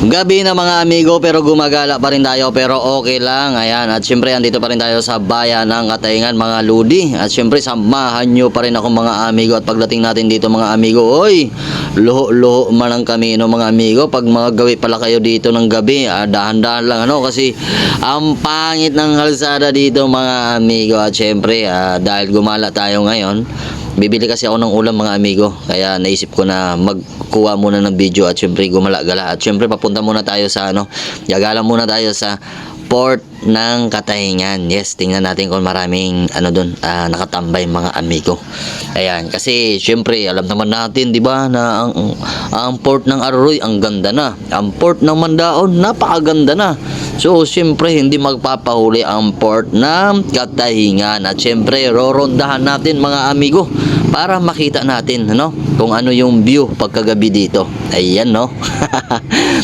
Gabi na mga amigo, pero gumagala pa rin tayo, pero okay lang. Ayan, at syempre andito pa rin tayo sa bayan ng Katayngan mga ludi. At syempre samahan nyo pa rin ako mga amigo. At pagdating natin dito mga amigo, oy, luho-luho man ang kamino mga amigo. Pag mga gawi pala kayo dito ng gabi, dahan-dahan lang ano, kasi ang pangit ng kalsada dito mga amigo. At syempre dahil gumala tayo ngayon, bibili kasi ako ng ulam mga amigo, kaya naisip ko na magkuha muna ng video at syempre gumala-gala. At syempre papunta muna tayo sa gagala muna tayo sa port ng Katayngan. Yes, tingnan natin kung maraming doon nakatambay mga amigo. Ayan, kasi syempre alam naman natin 'di ba na ang port ng Aroroy ang ganda na. Ang port ng Mandaon napakaganda na. So syempre hindi magpapahuli ang port ng Katayngan. At syempre rorondahan natin mga amigo para makita natin kung ano yung view pagkagabi dito. Ayan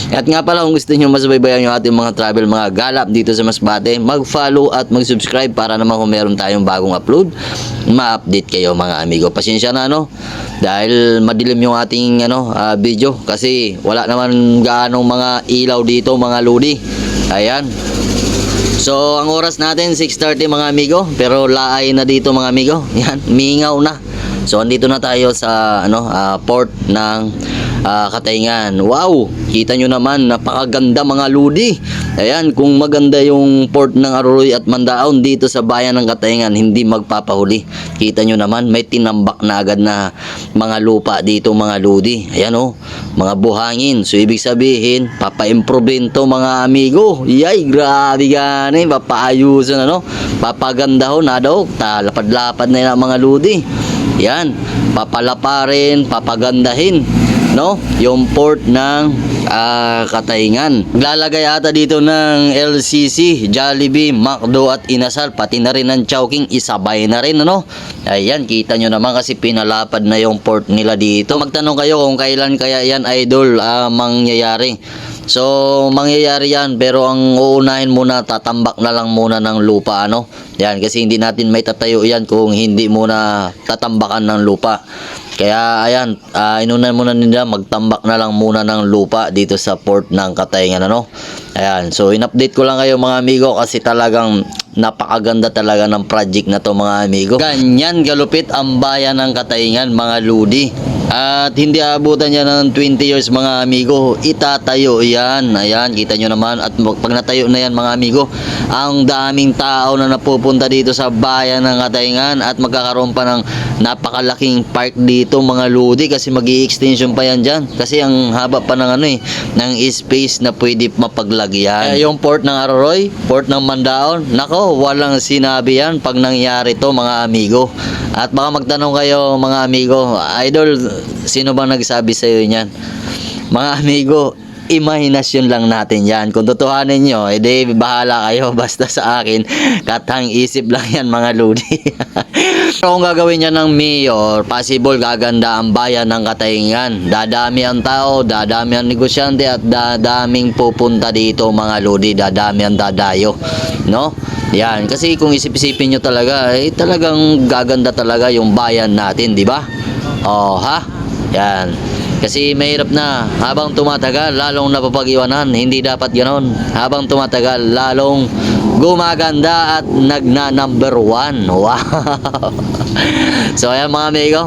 At nga pala, kung gusto niyo masubaybayan yung ating mga travel, mga galap dito sa Masbate, mag-follow at mag-subscribe para naman kung meron tayong bagong upload, ma-update kayo mga amigo. Pasensya na dahil madilim yung ating video kasi wala naman gaanong mga ilaw dito mga lodi. Ayan. So ang oras natin 6:30 mga amigo, pero laay na dito mga amigo. Yan, mingaw na. So andito na tayo sa port ng Katayngan. Wow, kita nyo naman, napakaganda mga ludi. Ayan, kung maganda yung port ng Aroroy at Mandaon dito sa bayan ng Katayngan, hindi magpapahuli. Kita nyo naman, may tinambak na agad na mga lupa dito mga ludi. Ayan mga buhangin. So ibig sabihin, papa-improve to mga amigo. Yay, grabe gani, papaayusan papagandahon na daw, lapad-lapad na yung mga ludi. Yan, papalaparin, papagandahin yung port ng Katayngan. Lalagay ata dito ng LCC, Jollibee, McDo at Inasal, pati na rin ng Chowking, isabay na rin Ayan, kita nyo naman kasi pinalapad na yung port nila dito. Magtanong kayo kung kailan kaya yan idol mangyayari. So mangyayari yan, pero ang uunahin muna, tatambak na lang muna ng lupa yan, kasi hindi natin may tatayo yan kung hindi muna tatambakan ng lupa. Kaya ayan, inunan muna nila, magtambak na lang muna ng lupa dito sa port ng Katayngan Ayan, so in-update ko lang kayo mga amigo kasi talagang napakaganda talaga ng project na to mga amigo. Ganyan galupit ang bayan ng Katayngan mga ludi. At hindi aabutan yan ng 20 years mga amigo, itatayo yan. Ayan, kita nyo naman. At pag natayo na yan mga amigo, ang daming tao na napupunta dito sa bayan ng Katayngan at magkakaroon pa ng napakalaking park dito mga ludi, kasi mag-i-extension pa yan dyan, kasi ang haba pa ng ng space na pwede mapaglagyan. Yung port ng Aroroy, port ng Mandaon, nako, walang sinabi yan pag nangyari to mga amigo. At baka magtanong kayo mga amigo, idol, sino bang nagsabi sa iyo niyan? Mga amigo, imahinasyon lang natin yan. Kung tutuhanin nyo, edi bahala kayo. Basta sa akin, katang isip lang yan mga ludi. Pero kung gagawin niya ng mayor, possible gaganda ang bayan ng Katayngan. Dadami ang tao, dadami ang negosyante, at dadaming pupunta dito mga ludi. Dadami ang dadayo. Yan, kasi kung isip-isipin nyo talaga, talagang gaganda talaga yung bayan natin, di ba? Yan. Kasi mahirap na, habang tumatagal, lalong napapag-iwanan. Hindi dapat ganon. Habang tumatagal, lalong gumaganda at nagna-number 1. Wow! So ayan mga amigo,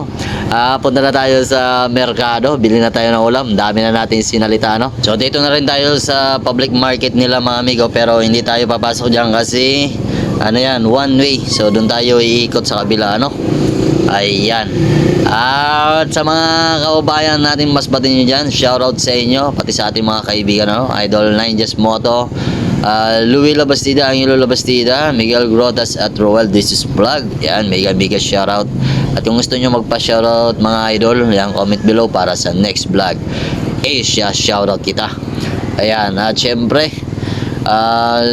punta na tayo sa merkado, bili na tayo ng ulam, dami na natin sinalita So dito na rin tayo sa public market nila mga amigo, pero hindi tayo papasok dyan kasi yan, one way. So doon tayo iikot sa kabila Ayan. At sa mga kaubayan natin Masbate nyo dyan, shoutout sa inyo, pati sa ating mga kaibigan Idol 9 Just Moto, Louie Labastida, Angelo Labastida, Miguel Grotas at Roel This is Vlog. Yan, mega shoutout. At kung gusto nyo magpa-shoutout mga idol, yan, comment below para sa next vlog. Shoutout kita. Ayan, at syempre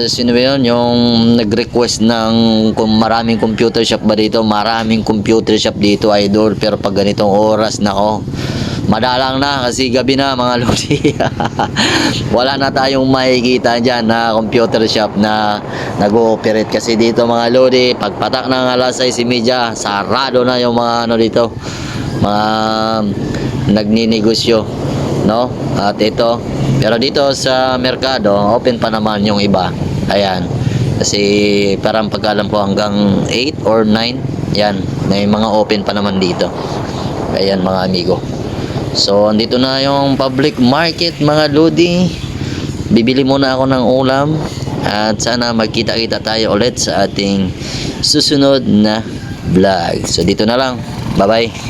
sino ba yun? Yung nag-request ng kung maraming computer shop ba dito. Maraming computer shop dito idol, pero pag ganitong oras madalang na kasi gabi na mga lodi. Wala na tayong makikita dyan na computer shop na nag-ooperate kasi dito mga lodi. Pagpatak ng alas 6:30, sarado na yung mga dito, mga nagninegosyo At ito Pero dito sa merkado, open pa naman yung iba. Ayan. Kasi parang pagkalam ko hanggang 8 or 9. Yan. May mga open pa naman dito. Ayan mga amigo. So, andito na yung public market mga lodi. Bibili muna ako ng ulam. At sana magkita-kita tayo ulit sa ating susunod na vlog. So, dito na lang. Bye-bye.